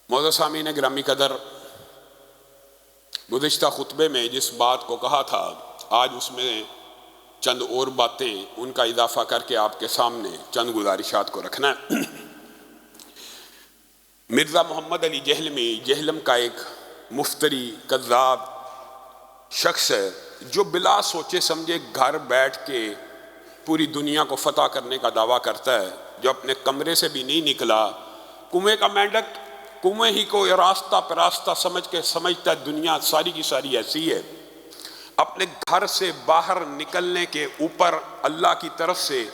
معزز سامعین گرامی قدر، گزشتہ خطبے میں جس بات کو کہا تھا آج اس میں چند اور باتیں ان کا اضافہ کر کے آپ کے سامنے چند گزارشات کو رکھنا ہے۔ مرزا محمد علی جہلمی جہلم کا ایک مفتری کذاب شخص ہے جو بلا سوچے سمجھے گھر بیٹھ کے پوری دنیا کو فتح کرنے کا دعویٰ کرتا ہے، جو اپنے کمرے سے بھی نہیں نکلا، کنویں کا مینڈک کنویں ہی کو راستہ پراستہ سمجھ کے سمجھتا ہے دنیا ساری کی ساری ایسی ہے۔ اپنے گھر سے باہر نکلنے کے اوپر اللہ کی طرف سے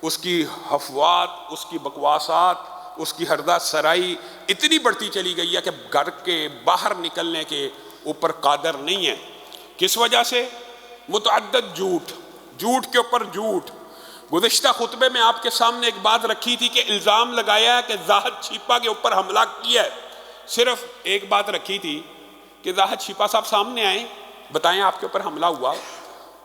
اس کی حفوات، اس کی بکواسات، اس کی حردہ سرائی اتنی بڑھتی چلی گئی ہے کہ گھر کے باہر نکلنے کے اوپر قادر نہیں ہے۔ کس وجہ سے؟ متعدد جھوٹ کے اوپر جھوٹ۔ گزشتہ خطبے میں آپ کے سامنے ایک بات رکھی تھی کہ الزام لگایا ہے کہ زاہد شیپا کے اوپر حملہ کیا ہے۔ صرف ایک بات رکھی تھی کہ زاہد شیپا صاحب سامنے آئیں، بتائیں آپ کے اوپر حملہ ہوا؟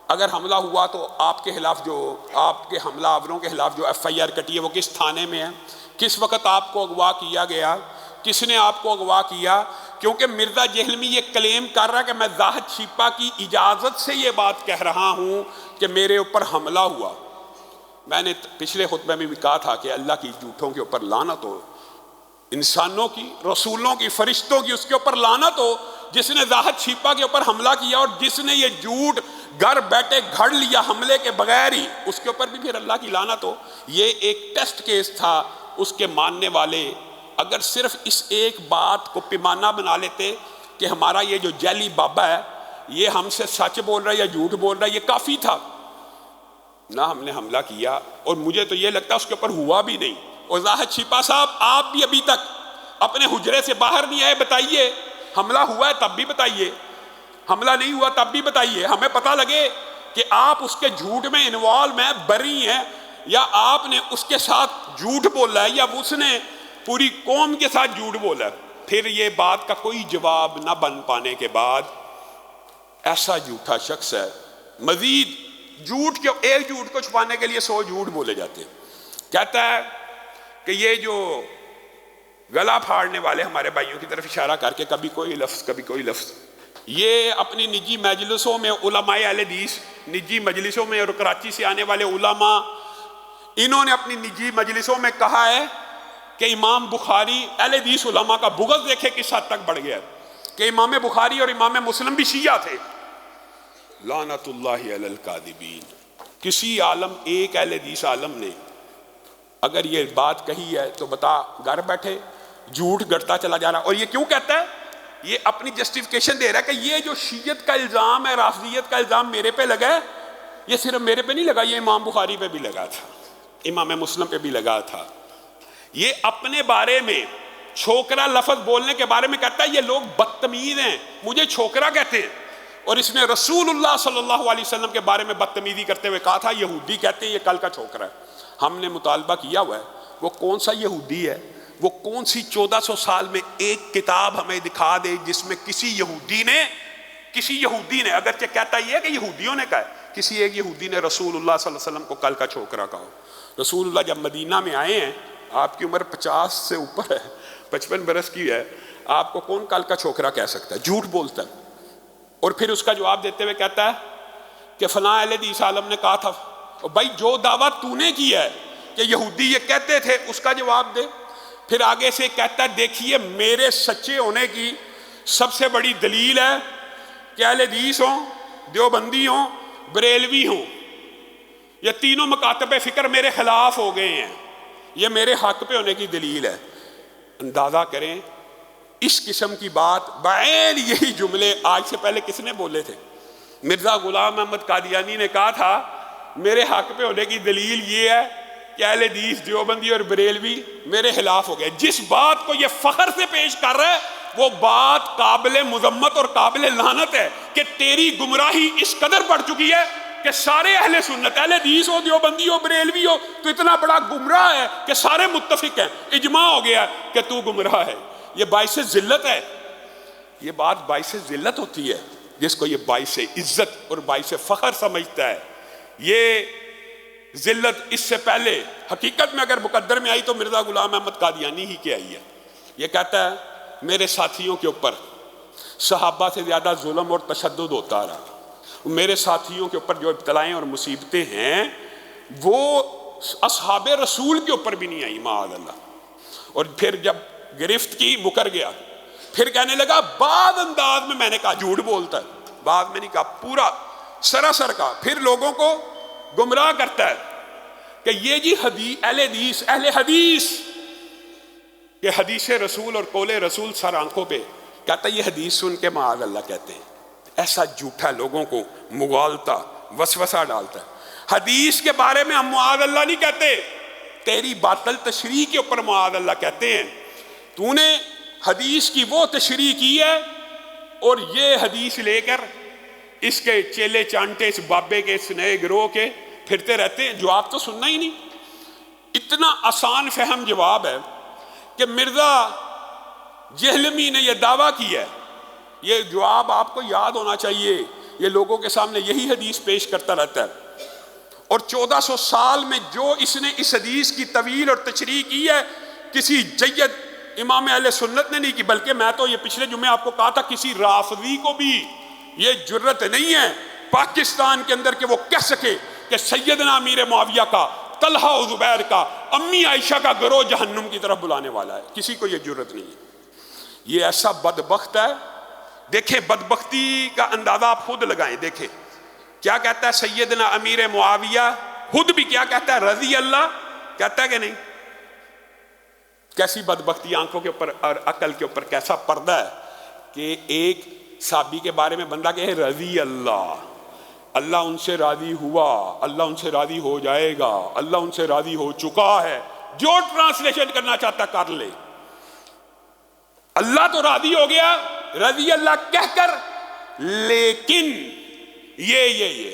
اگر حملہ ہوا تو آپ کے خلاف آپ کے حملہ آوروں کے خلاف جو ایف آئی آر کٹی ہے وہ کس تھانے میں ہے؟ کس وقت آپ کو اغوا کیا گیا؟ کس نے آپ کو اغوا کیا؟ کیونکہ مرزا جہلمی یہ کلیم کر رہا ہے کہ میں زاہد شیپا کی اجازت سے یہ بات کہہ رہا ہوں کہ میرے اوپر حملہ ہوا۔ میں نے پچھلے خطبے میں بھی کہا تھا کہ اللہ کی جھوٹوں کے اوپر لعنت ہو، انسانوں کی، رسولوں کی، فرشتوں کی، اس کے اوپر لعنت ہو جس نے زاہد شیپا کے اوپر حملہ کیا اور جس نے یہ جھوٹ گھر بیٹھے گھڑ لیا حملے کے بغیر ہی، اس کے اوپر بھی پھر اللہ کی لعنت ہو۔ یہ ایک ٹیسٹ کیس تھا۔ اس کے ماننے والے اگر صرف اس ایک بات کو پیمانہ بنا لیتے کہ ہمارا یہ جو جیلی بابا ہے یہ ہم سے سچ بول رہا ہے یا جھوٹ بول رہا ہے، یہ کافی تھا۔ نہ ہم نے حملہ کیا اور مجھے تو یہ لگتا ہے اس کے اوپر ہوا بھی نہیں۔ اور زاہد شیپا صاحب آپ بھی ابھی تک اپنے حجرے سے باہر نہیں آئے، بتائیے حملہ ہوا ہے تب بھی بتائیے، حملہ نہیں ہوا تب بھی بتائیے، ہمیں پتہ لگے کہ آپ اس کے جھوٹ میں انوالو ہیں، بری ہیں، یا آپ نے اس کے ساتھ جھوٹ بولا ہے یا اس نے پوری قوم کے ساتھ جھوٹ بولا ہے۔ پھر یہ بات کا کوئی جواب نہ بن پانے کے بعد ایسا جھوٹا شخص ہے، مزید جھوٹ کے ایک جھوٹ کو چھپانے کے لیے 100 جھوٹ بولے جاتے ہیں۔ کہتا ہے کہ یہ جو گلا پھاڑنے والے ہمارے بھائیوں کی طرف اشارہ کر کے کبھی کوئی لفظ کبھی کوئی لفظ، یہ اپنی نجی مجلسوں میں علماء اہل حدیث نجی مجلسوں میں اور کراچی سے آنے والے علماء، انہوں نے اپنی نجی مجلسوں میں کہا ہے کہ امام بخاری، اہل حدیث علماء کا بغض دیکھے کس حد تک بڑھ گیا ہے کہ امام بخاری اور امام مسلم بھی شیعہ تھے۔ لعنت اللہ علی الکاذبین۔ کسی عالم، ایک اہل حدیث عالم نے اگر یہ بات کہی ہے تو بتا گھر بیٹھے جھوٹ گڑتا چلا جا رہا۔ اور یہ کیوں کہتا ہے؟ یہ اپنی جسٹیفیکیشن دے رہا ہے کہ یہ جو شیعت کا الزام ہے، رافضیت کا الزام میرے پہ لگا ہے، یہ صرف میرے پہ نہیں لگا، یہ امام بخاری پہ بھی لگا تھا، امام مسلم پہ بھی لگا تھا۔ یہ اپنے بارے میں چھوکرا لفظ بولنے کے بارے میں کہتا ہے یہ لوگ بدتمیز ہیں، مجھے چھوکرا کہتے ہیں۔ اور اس نے رسول اللہ صلی اللہ علیہ وسلم کے بارے میں بدتمیزی کرتے ہوئے کہا تھا یہودی کہتے ہیں یہ کل کا چھوکرا ہے۔ ہم نے مطالبہ کیا ہوا ہے وہ کون سا یہودی ہے، وہ کون سی 1400 سال میں ایک کتاب ہمیں دکھا دے جس میں کسی یہودی نے اگرچہ کہتا یہ ہے کہ یہودیوں نے کہا ہے، کسی ایک یہودی نے رسول اللہ صلی اللہ علیہ وسلم کو کل کا چھوکرا کہا ہو۔ رسول اللہ جب مدینہ میں آئے ہیں، آپ کی عمر 50 سے اوپر ہے، 55 برس کی ہے، آپ کو کون کل کا چھوکرا کہہ سکتا ہے؟ جھوٹ بولتا ہے۔ اور پھر اس کا جواب دیتے ہوئے کہتا ہے کہ فلاں اہل حدیث عالم نے کہا تھا۔ بھائی جو دعویٰ تو نے کیا ہے کہ یہودی یہ کہتے تھے اس کا جواب دے۔ پھر آگے سے کہتا ہے دیکھیے میرے سچے ہونے کی سب سے بڑی دلیل ہے کہ اہل حدیث ہوں، دیوبندی ہوں، بریلوی ہوں، یہ تینوں مکاتب فکر میرے خلاف ہو گئے ہیں، یہ میرے حق پہ ہونے کی دلیل ہے۔ اندازہ کریں اس قسم کی بات بعین یہی جملے آج سے پہلے کس نے بولے تھے؟ مرزا غلام احمد قادیانی نے کہا تھا میرے حق پہ ہونے کی دلیل یہ ہے کہ اہل حدیث دیوبندی اور بریلوی میرے خلاف ہو گئے۔ جس بات کو یہ فخر سے پیش کر رہا ہے وہ بات قابل مذمت اور قابل لعنت ہے کہ تیری گمراہی اس قدر بڑھ چکی ہے کہ سارے اہل سنت، اہل حدیث ہو، دیوبندی ہو، بریلوی ہو، تو اتنا بڑا گمراہ ہے کہ سارے متفق ہیں، اجماع ہو گیا کہ تو گمراہ ہے۔ یہ باعث ذلت ہے، یہ بات باعث ذلت ہوتی ہے جس کو یہ باعث عزت اور باعث فخر سمجھتا ہے۔ یہ ذلت اس سے پہلے حقیقت میں اگر مقدر میں آئی تو مرزا غلام احمد قادیانی ہی کے آئی ہے۔ یہ کہتا ہے میرے ساتھیوں کے اوپر صحابہ سے زیادہ ظلم اور تشدد ہوتا رہا، میرے ساتھیوں کے اوپر جو ابتلائیں اور مصیبتیں ہیں وہ اصحاب رسول کے اوپر بھی نہیں آئی معاذ اللہ۔ اور پھر جب گرفت کی مکر گیا، پھر کہنے لگا بعض انداز میں نے کہا جھوٹ بولتا ہے، بعد میں نہیں کہا، پورا سراسر کا، پھر لوگوں کو گمراہ کرتا ہے کہ یہ جی اہل حدیث کہ حدیث رسول اور قول رسول سر آنکھوں پہ، کہتا ہے یہ حدیث سن کے معاذ اللہ کہتے ہیں۔ ایسا جھوٹا لوگوں کو مغالتا وسوسہ ڈالتا ہے۔ حدیث کے بارے میں ہم معاذ اللہ نہیں کہتے، تیری باطل تشریح کے اوپر معاذ اللہ کہتے ہیں۔ تو نے حدیث کی وہ تشریح کی ہے اور یہ حدیث لے کر اس کے چیلے چانٹے اس بابے کے اس نئے گروہ کے پھرتے رہتے ہیں، جواب تو سننا ہی نہیں۔ اتنا آسان فہم جواب ہے کہ مرزا جہلمی نے یہ دعویٰ کیا ہے، یہ جواب آپ کو یاد ہونا چاہیے، یہ لوگوں کے سامنے یہی حدیث پیش کرتا رہتا ہے، اور 1400 سال میں جو اس نے اس حدیث کی طویل اور تشریح کی ہے کسی جید امام اہل سنت نے نہیں کی، بلکہ میں تو یہ پچھلے جمعے آپ کو کہا تھا کسی رافضی کو بھی یہ جرت نہیں ہے پاکستان کے اندر کہ وہ کہہ سکے کہ سیدنا امیر معاویہ کا، طلحہ و زبیر کا، امی عائشہ کا گروہ جہنم کی طرف بلانے والا ہے، کسی کو یہ جرت نہیں ہے۔ یہ ایسا بدبخت ہے، دیکھیں بدبختی کا اندازہ آپ خود لگائیں، دیکھیں کیا کہتا ہے سیدنا امیر معاویہ، خود بھی کیا کہتا ہے رضی اللہ کہتا ہے کہ نہیں؟ کیسی بدبختی آنکھوں کے اوپر اور عقل کے اوپر کیسا پردہ ہے کہ ایک صحابی کے بارے میں بندہ کہے رضی اللہ، اللہ ان سے راضی ہوا، اللہ ان سے راضی ہو جائے گا، اللہ ان سے راضی ہو چکا ہے، جو ٹرانسلیشن کرنا چاہتا کر لے، اللہ تو راضی ہو گیا رضی اللہ کہہ کر، لیکن یہ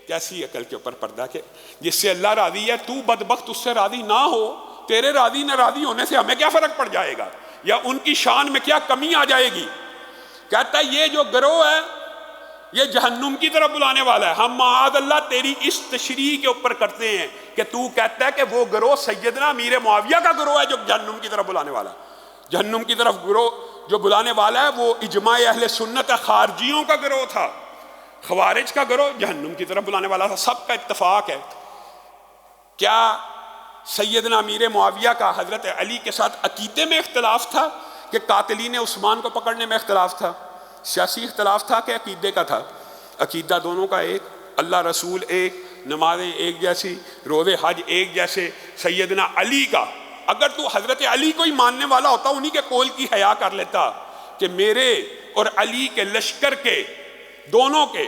کیسی عقل کے اوپر پردہ کہ جس سے اللہ راضی ہے تو بدبخت اس سے راضی نہ ہو، تیرے راضی نہ راضی ہونے سے ہمیں کیا فرق پڑ جائے گا، یا ان کی شان میں کیا کمی آ جائے گی۔ کہتا ہے یہ جو گروہ ہے یہ جہنم کی طرف بلانے والا ہے۔ ہم معاذ اللہ تیری اس تشریح کے اوپر کرتے ہیں کہ تو کہتا ہے کہ وہ گروہ سیدنا امیر معاویہ کا گروہ ہے جو جہنم کی طرف بلانے والا ہے۔ جہنم کی طرف گروہ جو بلانے والا ہے وہ اجماع اہل سنت ہے، خارجیوں کا گروہ تھا، خوارج کا گروہ جہنم کی طرف بلانے والا تھا، سب کا اتفاق ہے۔ کیا سیدنا امیر معاویہ کا حضرت علی کے ساتھ عقیدے میں اختلاف تھا کہ قاتلین عثمان کو پکڑنے میں اختلاف تھا؟ سیاسی اختلاف تھا کہ عقیدے کا تھا؟ عقیدہ دونوں کا ایک، اللہ رسول ایک، نمازیں ایک جیسی، روزے حج ایک جیسے۔ سیدنا علی کا، اگر تو حضرت علی کو ہی ماننے والا ہوتا انہی کے قول کی حیا کر لیتا کہ میرے اور علی کے لشکر کے دونوں کے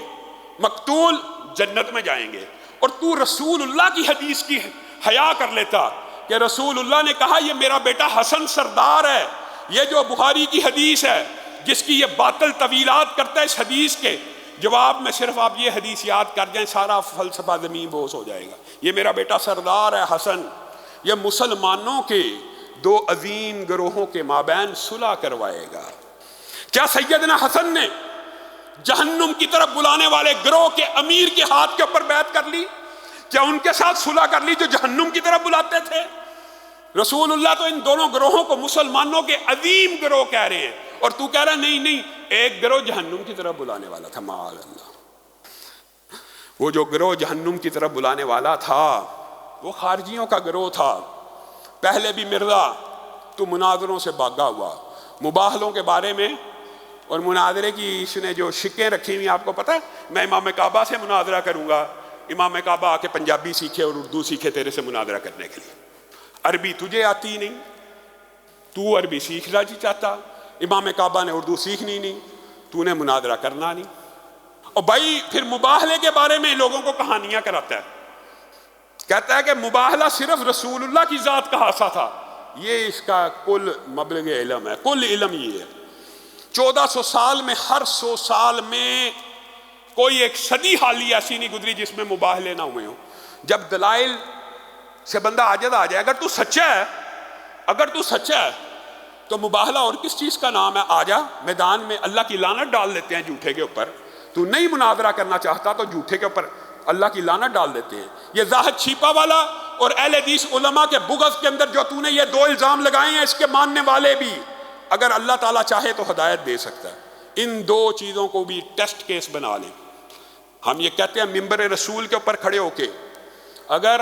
مقتول جنت میں جائیں گے، اور تو رسول اللہ کی حدیث کی حیا کر لیتا کہ رسول اللہ نے کہا یہ میرا بیٹا حسن سردار ہے، یہ جو بخاری کی حدیث ہے جس کی یہ باطل طویلات کرتا ہے اس حدیث کے جواب میں صرف آپ یہ حدیث یاد کر جائیں سارا فلسفہ زمین بوس ہو جائے گا، یہ میرا بیٹا سردار ہے حسن، یہ مسلمانوں کے دو عظیم گروہوں کے مابین صلح کروائے گا۔ کیا سیدنا حسن نے جہنم کی طرف بلانے والے گروہ کے امیر کے ہاتھ کے اوپر بیعت کر لی؟ کیا ان کے ساتھ صلح کر لی جو جہنم کی طرف بلاتے تھے؟ رسول اللہ تو ان دونوں گروہوں کو مسلمانوں کے عظیم گروہ کہہ رہے ہیں، اور تو کہہ رہا نہیں ایک گروہ جہنم کی طرف بلانے والا تھا۔ معاذ اللہ، وہ جو گروہ جہنم کی طرف بلانے والا تھا وہ خارجیوں کا گروہ تھا۔ پہلے بھی مرزا تو مناظروں سے بھاگا ہوا، مباہلوں کے بارے میں اور مناظرے کی اس نے جو شکیں رکھی ہوئی آپ کو پتہ ہے، میں امام کعبہ سے مناظرہ کروں گا، امام کعبہ آ کے پنجابی سیکھے اور اردو سیکھے تیرے سے مناظرہ کرنے کے لیے، عربی تجھے آتی نہیں، تو عربی سیکھنا نہیں چاہتا، امام کعبہ نے اردو سیکھنی نہیں، تو نے مناظرہ کرنا نہیں۔ اور بھائی پھر مباہلے کے بارے میں لوگوں کو کہانیاں کراتا ہے، کہتا ہے کہ مباہلہ صرف رسول اللہ کی ذات کا حصہ تھا، یہ اس کا کل مبلغ علم ہے، کل علم یہ ہے۔ 1400 سال میں ہر 100 سال میں کوئی ایک صدی حالی ایسی نہیں گزری جس میں مباہلے نہ ہوئے ہوں۔ جب دلائل سے بندہ عاجز آ جائے، اگر تو سچا ہے تو مباہلہ اور کس چیز کا نام ہے؟ آجا میدان میں اللہ کی لعنت ڈال دیتے ہیں جھوٹے کے اوپر۔ تو نہیں مناظرہ کرنا چاہتا تو جھوٹے کے اوپر اللہ کی لعنت ڈال دیتے ہیں۔ یہ زاہد چھیپا والا اور اہل حدیث علماء کے بغض کے اندر جو تو نے یہ 2 الزام لگائے ہیں، اس کے ماننے والے بھی اگر اللہ تعالیٰ چاہے تو ہدایت دے سکتا ہے۔ ان دو چیزوں کو بھی ٹیسٹ کیس بنا لیں۔ ہم یہ کہتے ہیں ممبر رسول کے اوپر کھڑے ہو کے اگر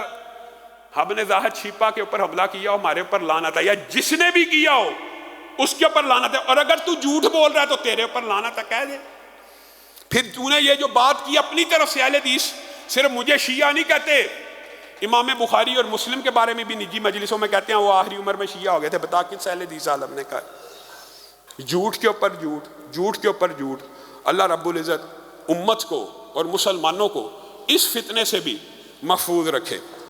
ہم نے زاہد شیپا کے اوپر حملہ کیا ہو ہمارے اوپر لعنت ہے، یا جس نے بھی کیا ہو اس کے اوپر لعنت ہے، اور اگر تو جھوٹ بول رہا ہے تو تیرے اوپر لعنت ہے، کہہ دے۔ پھر تو نے یہ جو بات کی اپنی طرف سے، اہل حدیث صرف مجھے شیعہ نہیں کہتے، امام بخاری اور مسلم کے بارے میں بھی نجی مجلسوں میں کہتے ہیں وہ آخری عمر میں شیعہ ہو گئے تھے۔ بتا کس اہل حدیث عالم نے کہا؟ جھوٹ کے اوپر جھوٹ، جھوٹ کے اوپر جھوٹ۔ اللہ رب العزت امت کو اور مسلمانوں کو اس فتنے سے بھی محفوظ رکھے۔